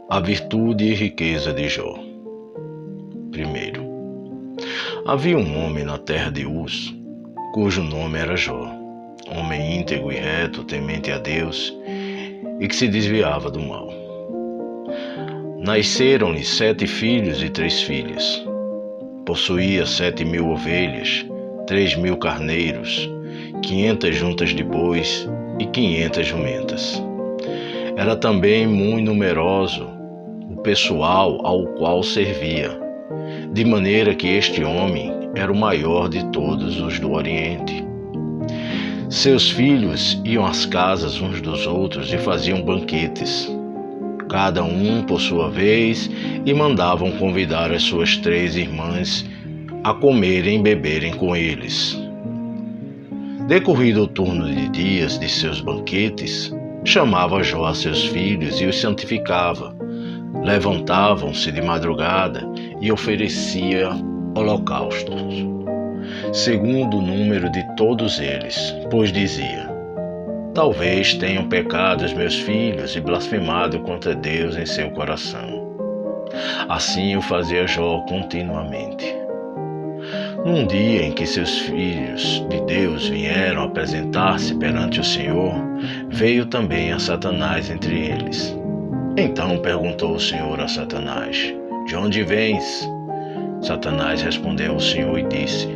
A virtude e riqueza de Jó. Primeiro, havia um homem na terra de Uz, cujo nome era Jó, homem íntegro e reto, temente a Deus, e que se desviava do mal. Nasceram-lhe 7 filhos e 3 filhas. Possuía 7.000 ovelhas, 3.000 carneiros, 500 juntas de bois e 500 jumentas. Era também muito numeroso o pessoal ao qual servia, de maneira que este homem era o maior de todos os do Oriente. Seus filhos iam às casas uns dos outros e faziam banquetes, cada um por sua vez, e mandavam convidar as suas 3 irmãs a comerem e beberem com eles. Decorrido o turno de dias de seus banquetes, chamava Jó a seus filhos e os santificava. Levantavam-se de madrugada e oferecia holocaustos, segundo o número de todos eles, pois dizia: talvez tenham pecado os meus filhos e blasfemado contra Deus em seu coração. Assim o fazia Jó continuamente. Num dia em que seus filhos de Deus vieram apresentar-se perante o Senhor, veio também a Satanás entre eles. Então perguntou o Senhor a Satanás: de onde vens? Satanás respondeu ao Senhor e disse: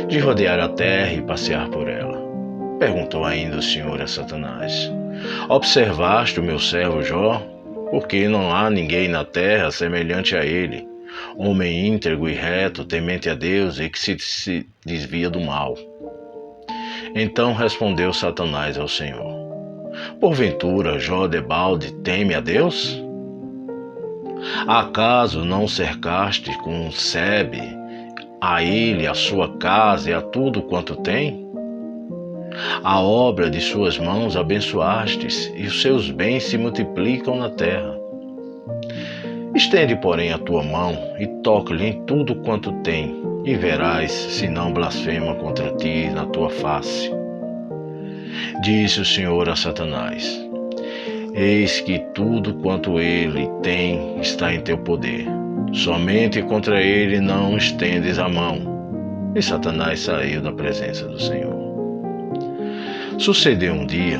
de rodear a terra e passear por ela. Perguntou ainda o Senhor a Satanás: observaste o meu servo Jó? Porque não há ninguém na terra semelhante a ele, homem íntegro e reto, temente a Deus e que se desvia do mal. Então respondeu Satanás ao Senhor: porventura Jó debalde teme a Deus? Acaso não o cercaste com sebe, a ele, a sua casa e a tudo quanto tem? A obra de suas mãos abençoastes, e os seus bens se multiplicam na terra. Estende, porém, a tua mão e toca-lhe em tudo quanto tem, e verás se não blasfema contra ti na tua face. Disse o Senhor a Satanás: eis que tudo quanto ele tem está em teu poder, somente contra ele não estendes a mão. E Satanás saiu da presença do Senhor. Sucedeu um dia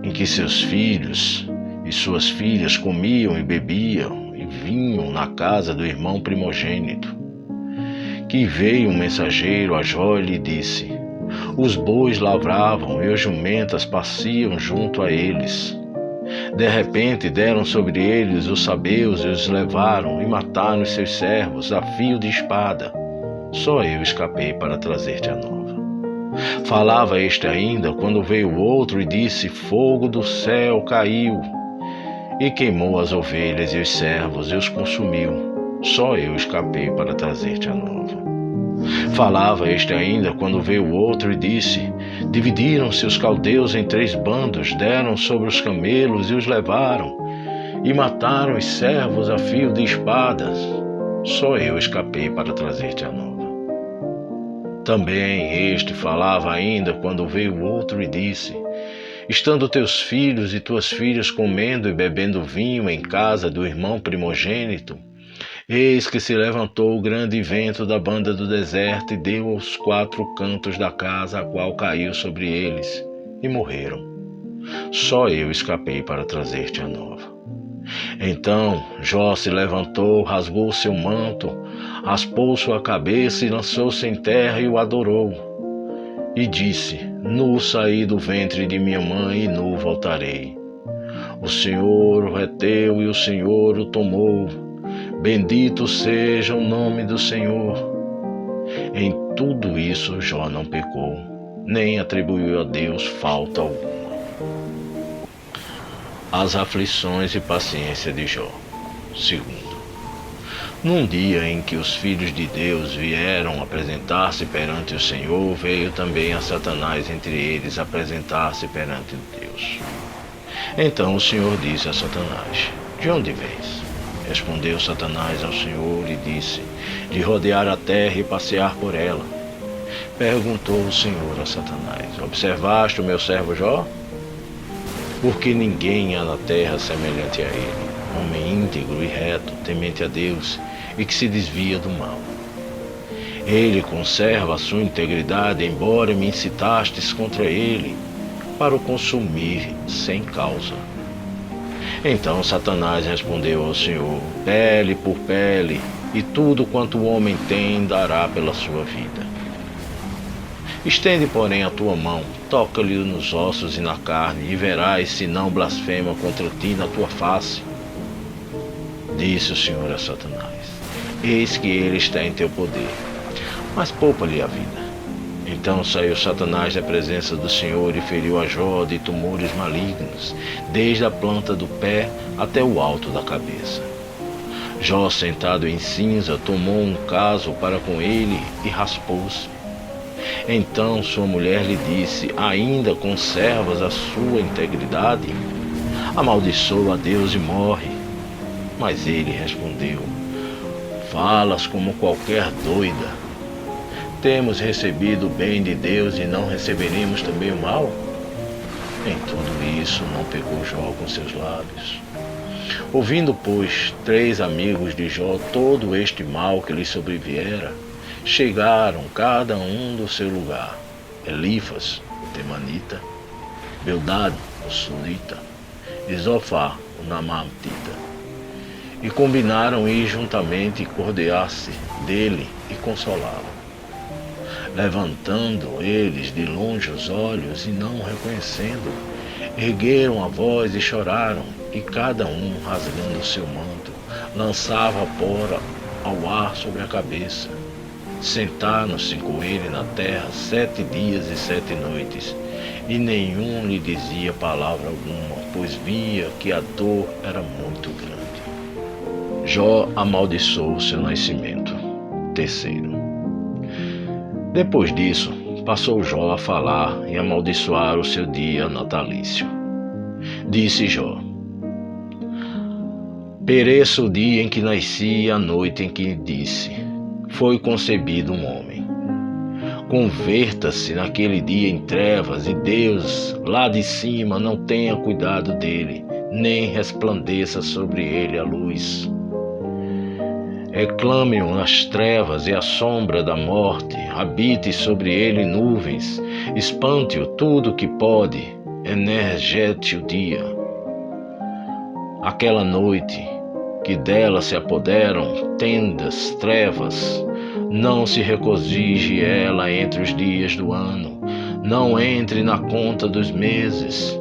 em que seus filhos e suas filhas comiam e bebiam e vinham na casa do irmão primogênito, que veio um mensageiro a Jó e lhe disse: os bois lavravam e as jumentas pasciam junto a eles. De repente deram sobre eles os sabeus e os levaram e mataram os seus servos a fio de espada. Só eu escapei para trazer-te a nova. Falava este ainda, quando veio o outro e disse: fogo do céu caiu e queimou as ovelhas e os servos e os consumiu. Só eu escapei para trazer-te a nova. Falava este ainda, quando veio o outro e disse: dividiram-se os caldeus em 3 bandos, deram sobre os camelos e os levaram, e mataram os servos a fio de espadas. Só eu escapei para trazer-te a nova. Também este falava ainda, quando veio o outro e disse: estando teus filhos e tuas filhas comendo e bebendo vinho em casa do irmão primogênito, eis que se levantou o grande vento da banda do deserto e deu aos 4 cantos da casa, a qual caiu sobre eles, e morreram. Só eu escapei para trazer-te a nova. Então Jó se levantou, rasgou seu manto, raspou sua cabeça e lançou-se em terra e o adorou. E disse: nu saí do ventre de minha mãe e nu voltarei. O Senhor o reteu e o Senhor o tomou. Bendito seja o nome do Senhor. Em tudo isso Jó não pecou, nem atribuiu a Deus falta alguma. As aflições e paciência de Jó. Segundo, num dia em que os filhos de Deus vieram apresentar-se perante o Senhor, veio também a Satanás entre eles apresentar-se perante Deus. Então o Senhor disse a Satanás: de onde vens? Respondeu Satanás ao Senhor e disse: de rodear a terra e passear por ela. Perguntou o Senhor a Satanás: observaste o meu servo Jó? Porque ninguém há na terra semelhante a ele, homem íntegro e reto, temente a Deus e que se desvia do mal. Ele conserva a sua integridade, embora me incitastes contra ele, para o consumir sem causa. Então Satanás respondeu ao Senhor: pele por pele, e tudo quanto o homem tem dará pela sua vida. Estende, porém, a tua mão, toca-lhe nos ossos e na carne, e verás se não blasfema contra ti na tua face. Disse o Senhor a Satanás: eis que ele está em teu poder, mas poupa-lhe a vida. Então saiu Satanás da presença do Senhor e feriu a Jó de tumores malignos, desde a planta do pé até o alto da cabeça. Jó, sentado em cinza, tomou um caso para com ele e raspou-se. Então sua mulher lhe disse: ainda conservas a sua integridade? Amaldiçoa a Deus e morre. Mas ele respondeu: falas como qualquer doida. Temos recebido o bem de Deus e não receberemos também o mal? Em tudo isso não pecou Jó com seus lábios. Ouvindo, pois, 3 amigos de Jó todo este mal que lhe sobreviera, chegaram cada um do seu lugar: Elifas, o temanita, Bildade, o sunita, e Zofar, o namatita, e combinaram ir juntamente e cordear-se dele e consolá-lo. Levantando eles de longe os olhos e não o reconhecendo, ergueram a voz e choraram, e cada um, rasgando o seu manto, lançava a pó ao ar sobre a cabeça. Sentaram-se com ele na terra 7 dias e 7 noites, e nenhum lhe dizia palavra alguma, pois via que a dor era muito grande. Jó amaldiçoou o seu nascimento. 3º. Depois disso, passou Jó a falar e amaldiçoar o seu dia natalício. Disse Jó: pereça o dia em que nasci e a noite em que disse: foi concebido um homem. Converta-se naquele dia em trevas, e Deus, lá de cima, não tenha cuidado dele, nem resplandeça sobre ele a luz. Reclame-o nas trevas e a sombra da morte, habite sobre ele nuvens, espante-o tudo que pode, energete o dia. Aquela noite, que dela se apoderam tendas, trevas, não se regozije ela entre os dias do ano, não entre na conta dos meses.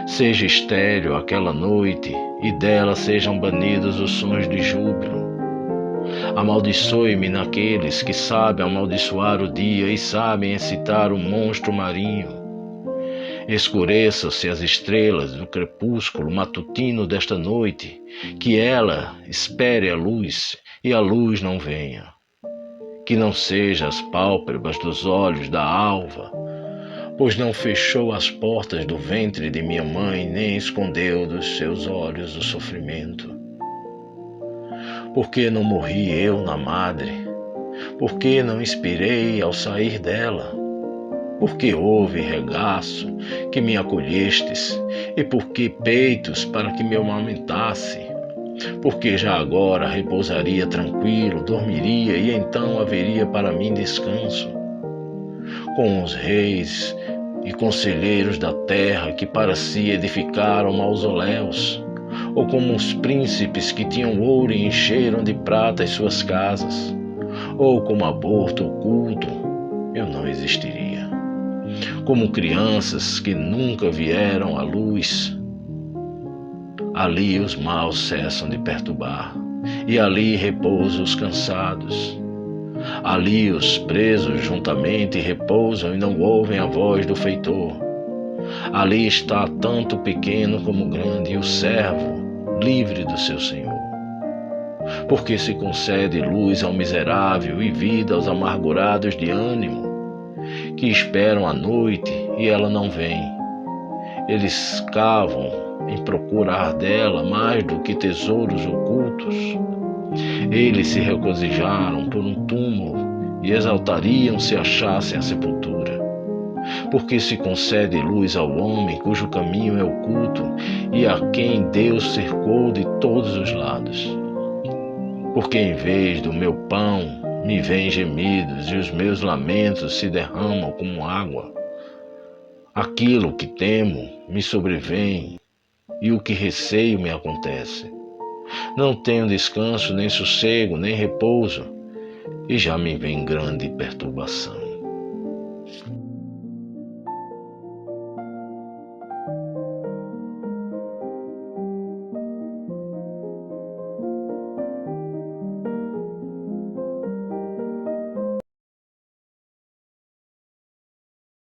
Seja estéril aquela noite, e dela sejam banidos os sons de júbilo. Amaldiçoe-me naqueles que sabem amaldiçoar o dia e sabem excitar o monstro marinho. Escureçam-se as estrelas do crepúsculo matutino desta noite, que ela espere a luz e a luz não venha. Que não seja as pálpebras dos olhos da alva, pois não fechou as portas do ventre de minha mãe, nem escondeu dos seus olhos o sofrimento. Por que não morri eu na madre? Por que não expirei ao sair dela? Por que houve regaço que me acolhestes, e por que peitos para que me amamentasse? Porque já agora repousaria tranquilo, dormiria, e então haveria para mim descanso. Com os reis e conselheiros da terra que para si edificaram mausoléus, ou como os príncipes que tinham ouro e encheram de prata as suas casas, ou como aborto oculto, eu não existiria. Como crianças que nunca vieram à luz, ali os maus cessam de perturbar, e ali repousam os cansados. Ali os presos juntamente repousam e não ouvem a voz do feitor. Ali está tanto o pequeno como o grande, e o servo livre do seu senhor. Porque se concede luz ao miserável e vida aos amargurados de ânimo, que esperam a noite e ela não vem. Eles cavam em procurar dela mais do que tesouros ocultos. Eles se regozijaram por um túmulo e exaltariam se achassem a sepultura. Porque se concede luz ao homem cujo caminho é oculto e a quem Deus cercou de todos os lados. Porque em vez do meu pão me vêm gemidos e os meus lamentos se derramam como água. Aquilo que temo me sobrevém e o que receio me acontece. Não tenho descanso, nem sossego, nem repouso, e já me vem grande perturbação.